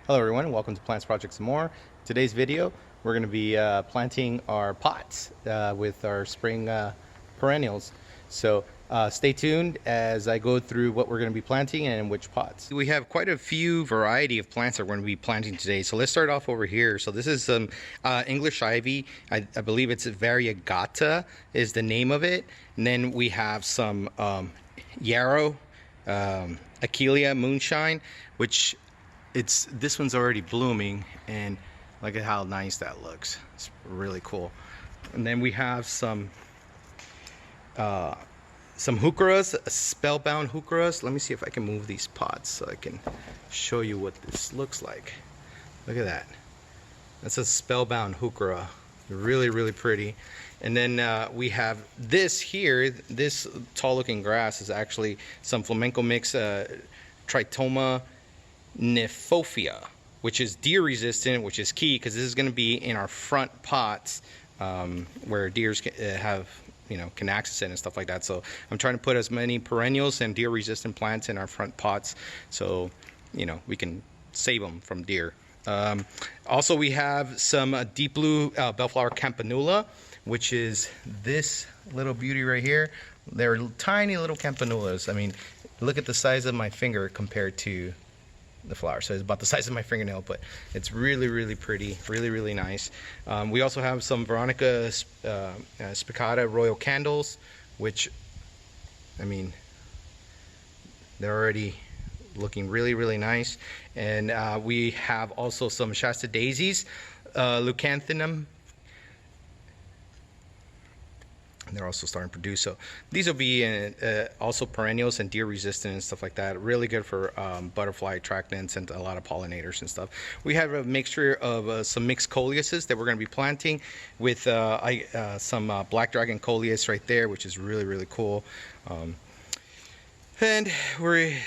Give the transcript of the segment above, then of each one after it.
Hello everyone, welcome to Plants Projects and More. Today's video, we're going to be planting our pots with our spring perennials. So stay tuned as I go through what we're going to be planting and in which pots. We have quite a few variety of plants that we're going to be planting today. So let's start off over here. So this is some English ivy. I believe it's variegata is the name of it. And then we have some yarrow, Achillea moonshine, which this one's already blooming, and look at how nice that looks. It's really cool. And then we have some heucheras, spellbound heucheras. Let me see if I can move these pots so I can show you what this looks like. Look at that. That's a spellbound heuchera. Really pretty. And then we have this here. This tall looking grass is actually some flamenco mix, Tritoma Nymphofia, which is deer resistant, which is key because this is going to be in our front pots where deers can access it and stuff like that. So I'm trying to put as many perennials and deer resistant plants in our front pots so we can save them from deer. Also we have some deep blue bellflower campanula, which is this little beauty right here. They're tiny little campanulas. I mean, look at the size of my finger compared to the flower. So it's about the size of my fingernail, but it's really pretty, really nice. We also have some Veronica spicata royal candles, which, I mean, they're already looking really nice. And we have also some Shasta daisies, leucanthemum. They're also starting to produce. So these will be also perennials and deer resistant and stuff like that. Really good for butterfly attractants and a lot of pollinators and stuff. We have a mixture of some mixed coleuses that we're going to be planting with some black dragon coleus right there, which is really cool. And we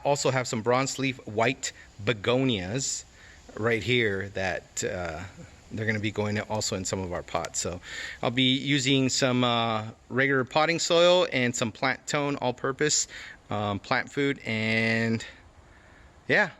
also have some bronze leaf white begonias right here that they're going to be going also in some of our pots. So I'll be using some regular potting soil and some plant tone all-purpose plant food, and yeah.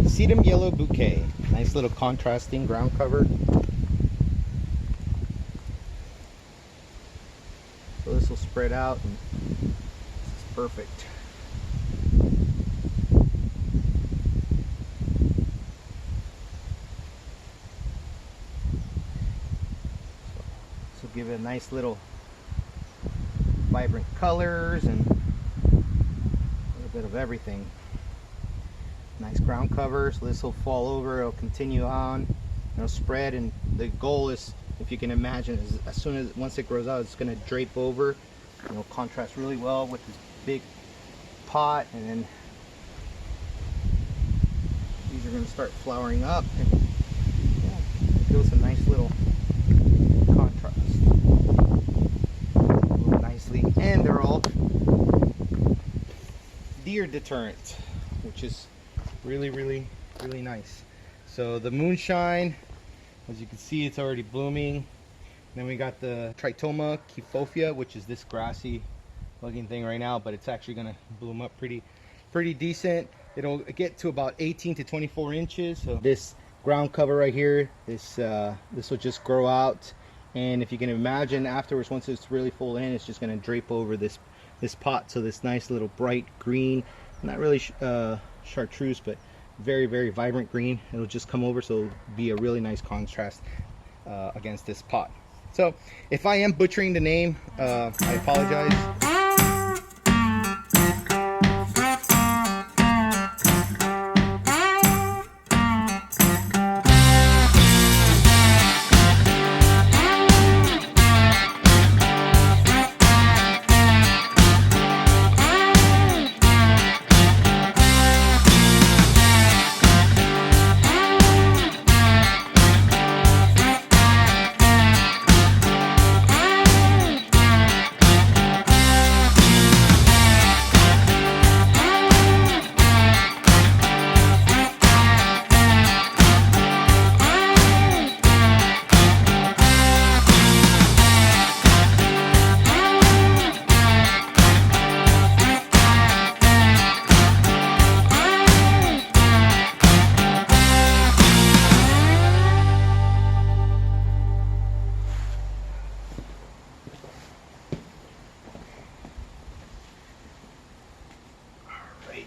Sedum yellow bouquet, nice little contrasting ground cover. So this will spread out, and this is perfect. So give it a nice little vibrant colors, and look at bit of everything. Nice ground cover, so this will fall over, it'll continue on, it'll spread, and the goal is, if you can imagine, is as soon as once it grows out, it's going to drape over, and it'll contrast really well with this big pot, and then these are going to start flowering up, and yeah, it gives a nice little contrast nicely, and they're all deer deterrent, which is really nice. So the moonshine, as you can see, it's already blooming. Then we got the Tritoma kyphophia, which is this grassy looking thing right now, but it's actually going to bloom up pretty decent. It'll get to about 18 to 24 inches. So this ground cover right here, this will just grow out, and if you can imagine, afterwards, once it's really full in, it's just going to drape over this pot. So this nice little bright green, not really chartreuse, but very vibrant green, it'll just come over, so it'll be a really nice contrast against this pot. So if I am butchering the name, I apologize.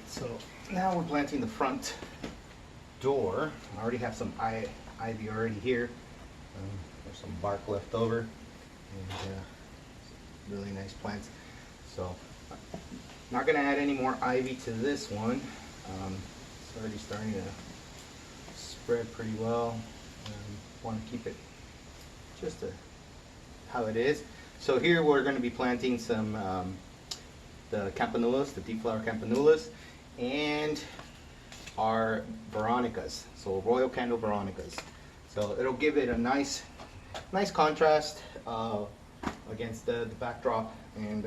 So now we're planting the front door. I already have some ivy already here. There's some bark left over, and really nice plants. So not going to add any more ivy to this one. It's already starting to spread pretty well. Want to keep it just how it is. So here we're going to be planting some the campanulas, the deep flower campanulas, and our veronicas, so royal candle veronicas. So it'll give it a nice contrast against the backdrop, and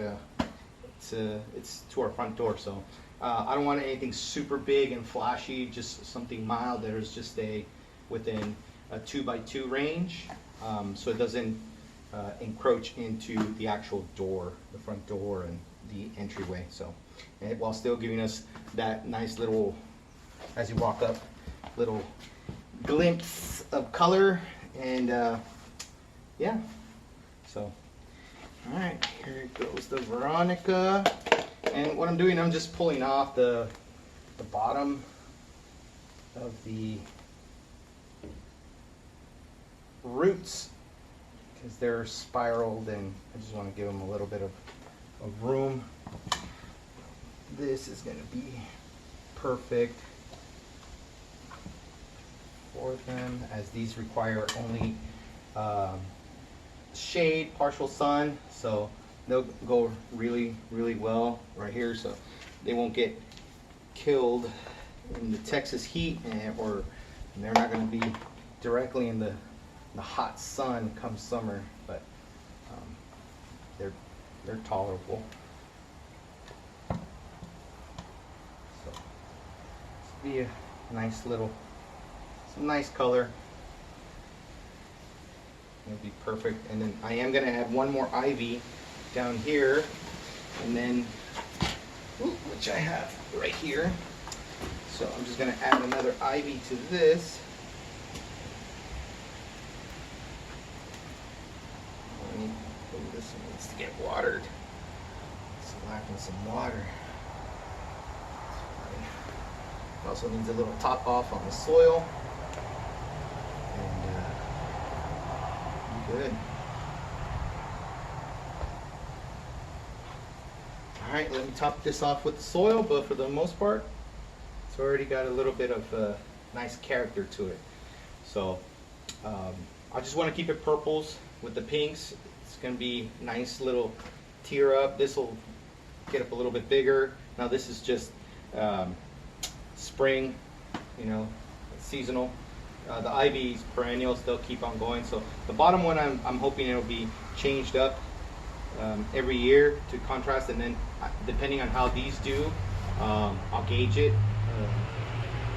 it's to our front door. So I don't want anything super big and flashy, just something mild that is just within a 2x2 range, so it doesn't encroach into the actual door, the front door and the entryway. So, and while still giving us that nice little, as you walk up, little glimpse of color, and yeah. So, all right, here goes the Veronica, and what I'm doing, I'm just pulling off the bottom of the roots because they're spiraled, and I just want to give them a little bit of room. This is going to be perfect for them, as these require only shade, partial sun, so they'll go really well right here, so they won't get killed in the Texas heat, or they're not going to be directly in the hot sun come summer, but they're tolerable. So this will be a nice little, some nice color. It'll be perfect. And then I am going to add one more ivy down here, and then which I have right here. So I'm just going to add another ivy to this. This one needs to get watered. It's lacking some water. It also needs a little top off on the soil. And good. Alright, let me top this off with the soil, but for the most part, it's already got a little bit of nice character to it. So I just want to keep it purples with the pinks. It's going to be nice little tear up. This will get up a little bit bigger. Now this is just spring, you know, seasonal. The ivies, perennials, they'll keep on going. So the bottom one, I'm hoping it'll be changed up every year to contrast, and then depending on how these do, I'll gauge it.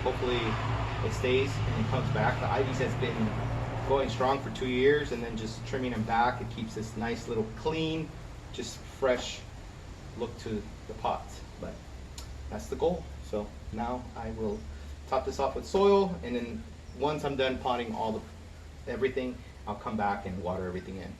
Hopefully it stays and it comes back. The ivies has been going strong for 2 years, and then just trimming them back, it keeps this nice little clean, just fresh look to the pots. But that's the goal. So now I will top this off with soil, and then once I'm done potting everything, I'll come back and water everything in.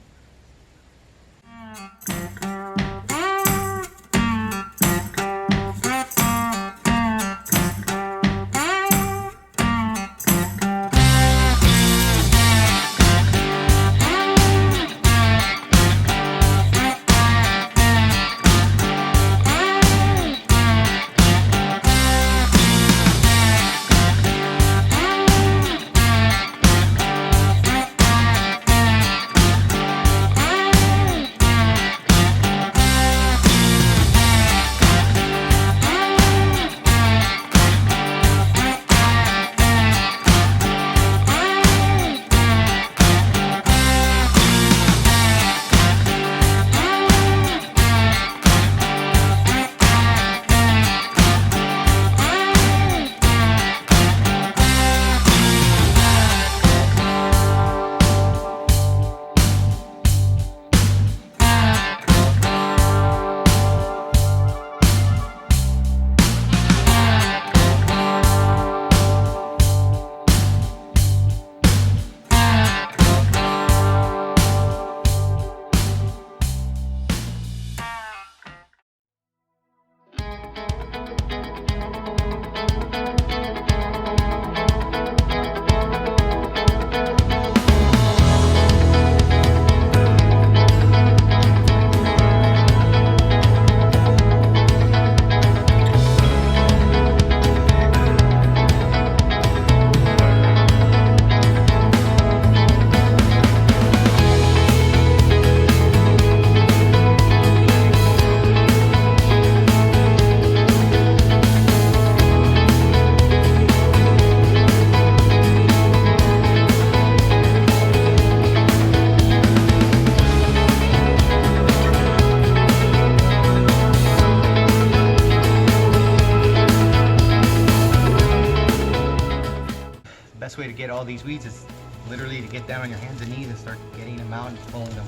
Best way to get all these weeds is literally to get down on your hands and knees and start getting them out and pulling them.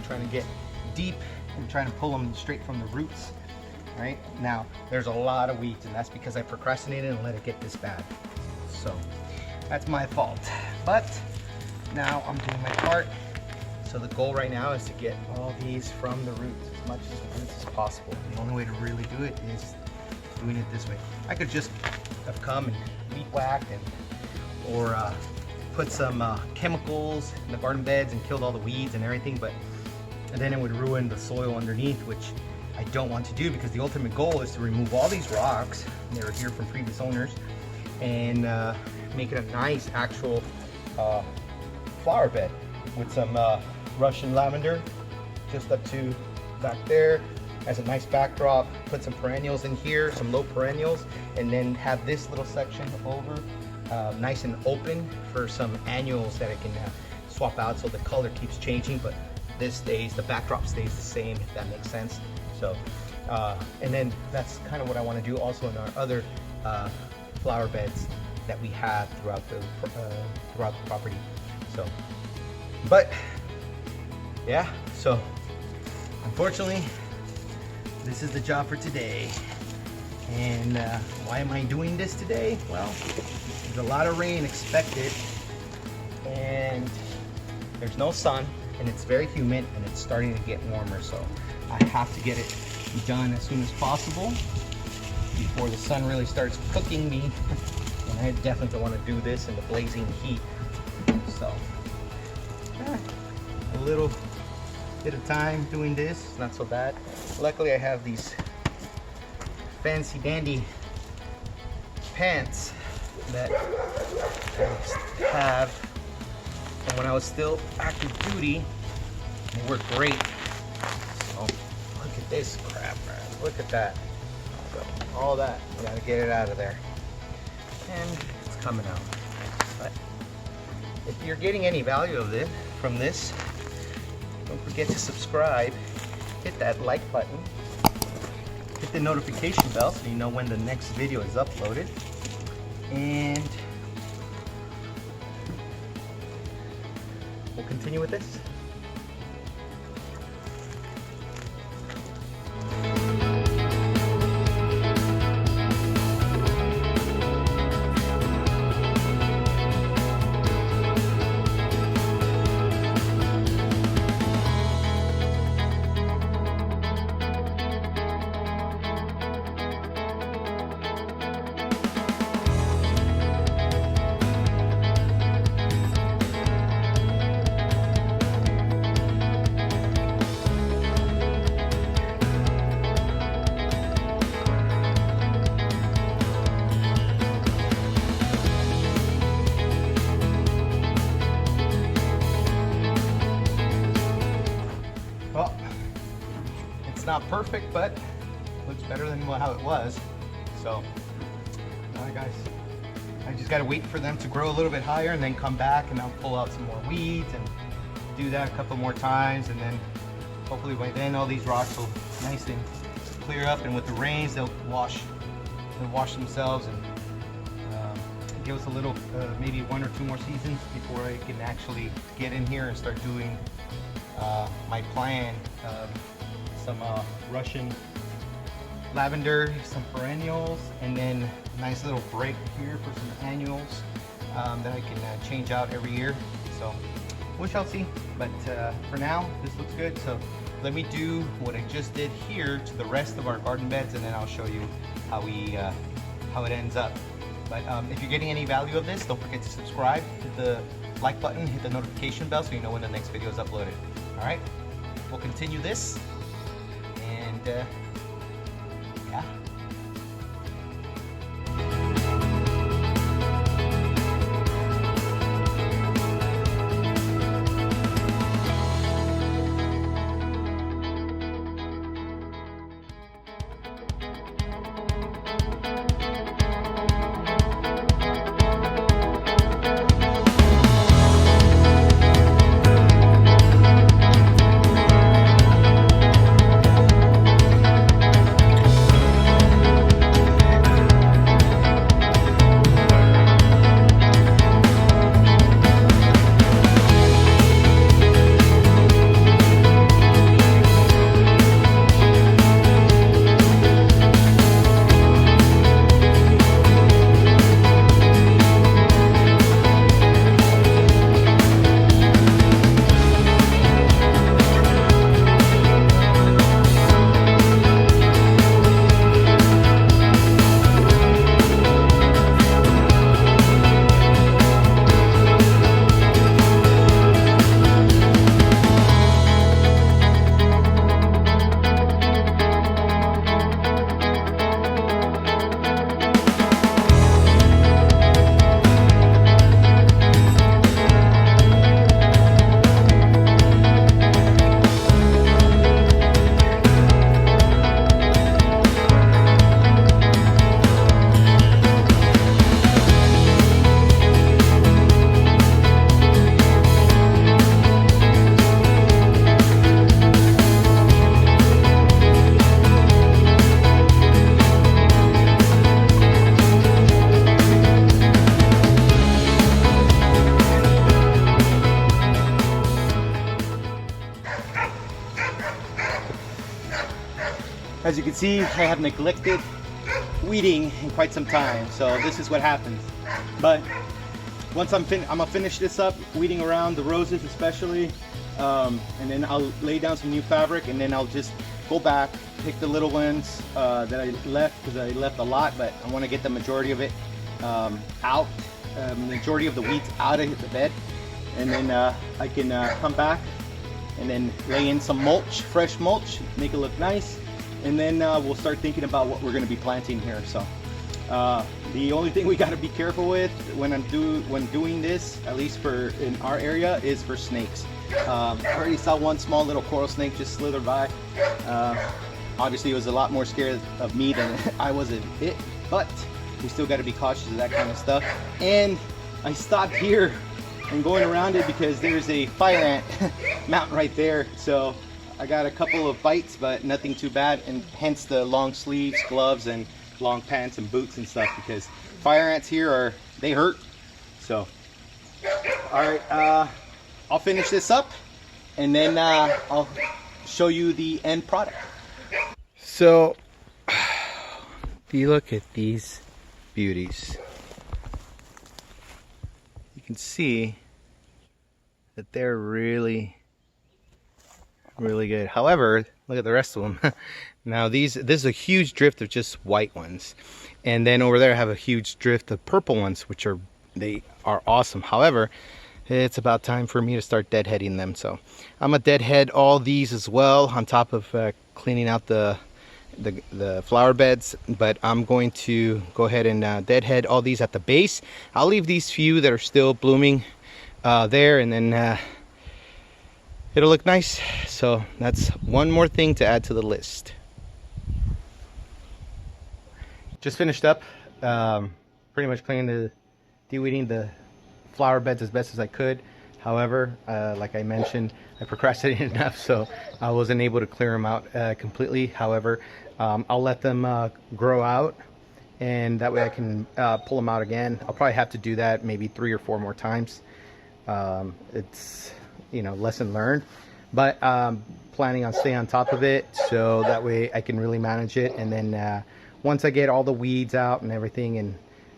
Trying to get deep and trying to pull them straight from the roots. Right now, there's a lot of weeds, and that's because I procrastinated and let it get this bad. So that's my fault. But now I'm doing my part. So the goal right now is to get all these from the roots, as much as the roots as possible. The only way to really do it is doing it this way. I could just have come and weed whacked or put some chemicals in the garden beds and killed all the weeds and everything, but then it would ruin the soil underneath, which I don't want to do, because the ultimate goal is to remove all these rocks that are here from previous owners and make it a nice actual flower bed with some Russian lavender just up to back there as a nice backdrop. Put some perennials in here, some low perennials, and then have this little section over nice and open for some annuals that I can swap out, so the color keeps changing, but this stays, the backdrop stays the same, if that makes sense. So and then that's kind of what I want to do also in our other flower beds that we have throughout the property. So, but yeah, so unfortunately this is the job for today. And why am I doing this today? Well, there's a lot of rain expected, and there's no sun, and it's very humid, and it's starting to get warmer, so I have to get it done as soon as possible before the sun really starts cooking me. And I definitely don't want to do this in the blazing heat. So a little bit of time doing this, not so bad. Luckily I have these fancy dandy pants that I have from when I was still active duty. They work great. So look at this crap, man. Look at that. All that. You gotta get it out of there. And it's coming out. But if you're getting any value of it from this, don't forget to subscribe. Hit that like button. Hit the notification bell so you know when the next video is uploaded. And we'll continue with this. Well, it's not perfect, but looks better than how it was. So, alright guys, I just gotta wait for them to grow a little bit higher and then come back and I'll pull out some more weeds and do that a couple more times, and then hopefully by then all these rocks will nice and clear up, and with the rains they'll wash themselves and give us a little maybe 1 or 2 more seasons before I can actually get in here and start doing my plan. Some Russian lavender, some perennials, and then a nice little break here for some annuals that I can change out every year. So we shall see, but for now this looks good. So let me do what I just did here to the rest of our garden beds, and then I'll show you how it ends up. But if you're getting any value of this, don't forget to subscribe, hit the like button, hit the notification bell so you know when the next video is uploaded. Alright, we'll continue this, and yeah. As you can see, I have neglected weeding in quite some time, so this is what happens. But once I'm gonna finish this up, weeding around the roses especially, and then I'll lay down some new fabric, and then I'll just go back, pick the little ones that I left, because I left a lot, but I want to get the majority of it out, majority of the weeds out of the bed, and then I can come back and then lay in some mulch, fresh mulch, make it look nice, and then we'll start thinking about what we're going to be planting here. So the only thing we got to be careful with when doing this, at least for in our area, is for snakes. I already saw one small little coral snake just slither by. Obviously, it was a lot more scared of me than I was of it, but we still got to be cautious of that kind of stuff. And I stopped here and going around it because there's a fire ant mountain right there. So I got a couple of bites, but nothing too bad, and hence the long sleeves, gloves, and long pants and boots and stuff, because fire ants here they hurt. So all right, I'll finish this up and then I'll show you the end product. So if you look at these beauties, you can see that they're really good. However, look at the rest of them. Now this is a huge drift of just white ones, and then over there I have a huge drift of purple ones, which are awesome. However, it's about time for me to start deadheading them, so I'm gonna deadhead all these as well, on top of cleaning out the flower beds. But I'm going to go ahead and deadhead all these at the base. I'll leave these few that are still blooming there, and then it'll look nice. So that's one more thing to add to the list. Just finished up pretty much de-weeding the flower beds as best as I could. However, like I mentioned, I procrastinated enough, so I wasn't able to clear them out completely. However, I'll let them grow out, and that way I can pull them out again. I'll probably have to do that maybe 3 or 4 more times. It's, you know, lesson learned, but planning on staying on top of it, so that way I can really manage it. And then once I get all the weeds out and everything, and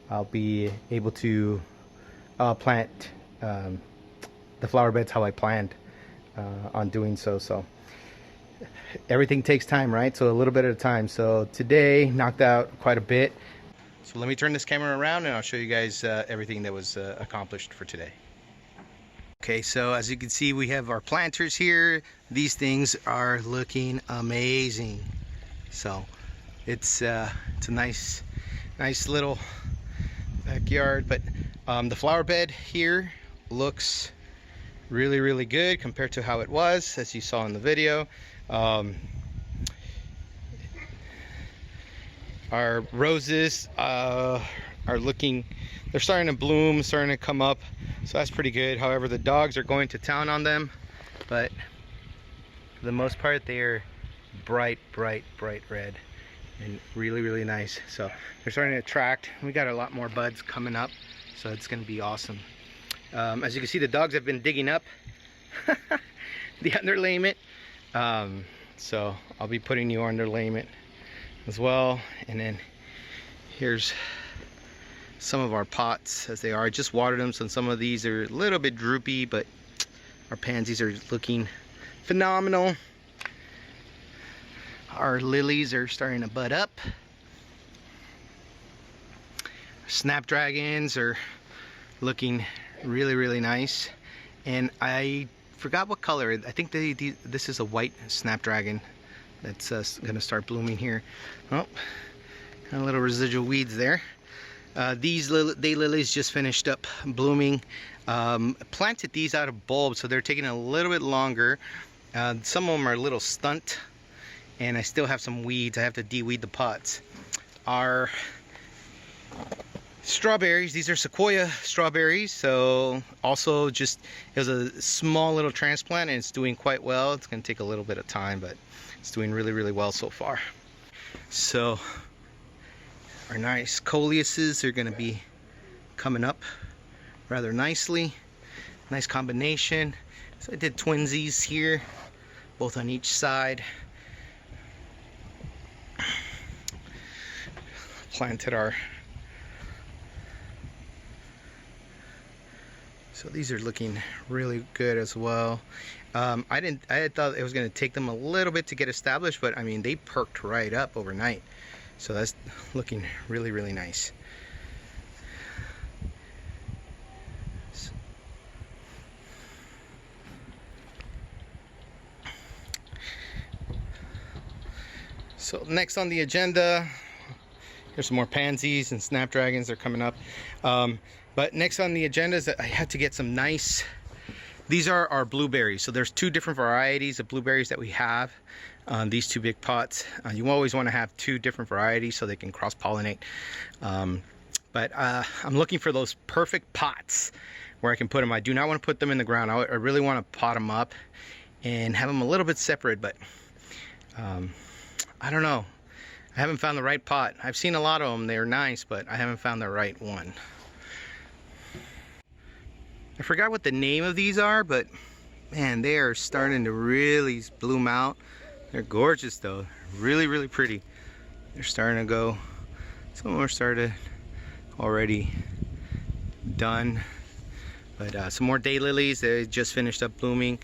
I'll be able to plant the flower beds how I planned on doing so. So everything takes time, right? So a little bit at a time. So today knocked out quite a bit. So let me turn this camera around and I'll show you guys everything that was accomplished for today. Okay, so as you can see, we have our planters here. These things are looking amazing. So it's a nice little backyard. But the flower bed here looks really good compared to how it was, as you saw in the video. Our roses are looking, they're starting to bloom, starting to come up, so that's pretty good. However, the dogs are going to town on them, but for the most part they're bright red and really nice. So they're starting to attract. We got a lot more buds coming up, so it's going to be awesome. As you can see, the dogs have been digging up the underlayment, so I'll be putting new underlayment as well. And then here's some of our pots as they are. I just watered them, so some of these are a little bit droopy, but our pansies are looking phenomenal. Our lilies are starting to bud up. Snapdragons are looking really nice. And I forgot what color. I think this is a white snapdragon that's gonna start blooming here. Oh, got a little residual weeds there. These daylilies just finished up blooming. Planted these out of bulbs, so they're taking a little bit longer. Some of them are a little stunt, and I still have some weeds. I have to de-weed the pots. Our strawberries, these are Sequoia strawberries, so also just, it was a small little transplant and it's doing quite well. It's going to take a little bit of time, but it's doing really well so far. So our nice coleuses are going to be coming up rather nicely. Nice combination. So I did twinsies here, both on each side. Planted our, so these are looking really good as well. I had thought it was going to take them a little bit to get established, but I mean, they perked right up overnight. So that's looking really nice. So next on the agenda, here's some more pansies and snapdragons. They're coming up. But next on the agenda is that I had to get some nice, these are our blueberries. So there's two different varieties of blueberries that we have on these two big pots. You always want to have two different varieties so they can cross-pollinate. But I'm looking for those perfect pots where I can put them. I do not want to put them in the ground. I really want to pot them up and have them a little bit separate, but I don't know. I haven't found the right pot. I've seen a lot of them. They're nice, but I haven't found the right one. I forgot what the name of these are, but man, they are starting to really bloom out. They're gorgeous though. Really, really pretty. They're starting to go. Some of them are started already done. But some more daylilies. They just finished up blooming.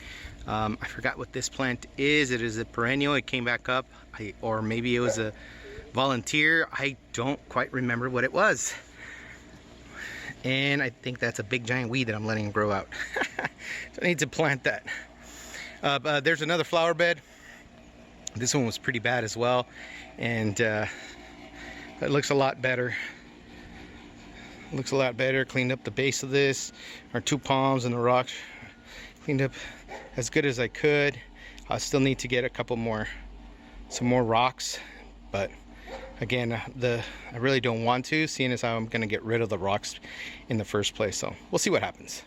I forgot what this plant is. It is a perennial. It came back up. Or maybe it was a volunteer. I don't quite remember what it was. And I think that's a big giant weed that I'm letting grow out. So I need to plant that. There's another flower bed. This one was pretty bad as well. And it looks a lot better. Looks a lot better. Cleaned up the base of this. Our two palms and the rocks. Cleaned up as good as I could. I still need to get a couple more, some more rocks. But again, I really don't want to, seeing as how I'm going to get rid of the rocks in the first place. So we'll see what happens.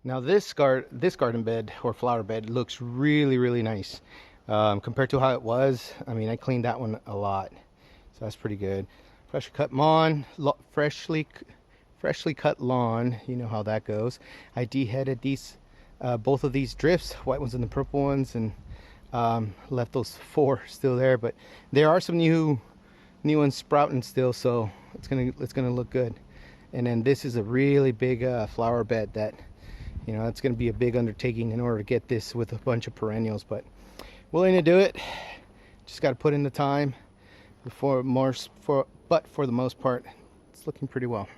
Now this garden bed or flower bed looks really, really nice compared to how it was. I mean, I cleaned that one a lot, so that's pretty good. Freshly cut lawn, freshly cut lawn. You know how that goes. I deheaded these, both of these drifts, white ones and the purple ones, and left those 4 still there. But there are some new ones sprouting still, so it's gonna look good. And then this is a really big flower bed that, you know, it's gonna be a big undertaking in order to get this with a bunch of perennials. But willing to do it. Just got to put in the time. But for the most part, it's looking pretty well.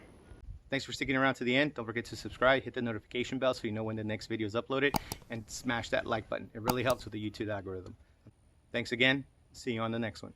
Thanks for sticking around to the end. Don't forget to subscribe, hit the notification bell so you know when the next video is uploaded, and smash that like button. It really helps with the YouTube algorithm. Thanks again. See you on the next one.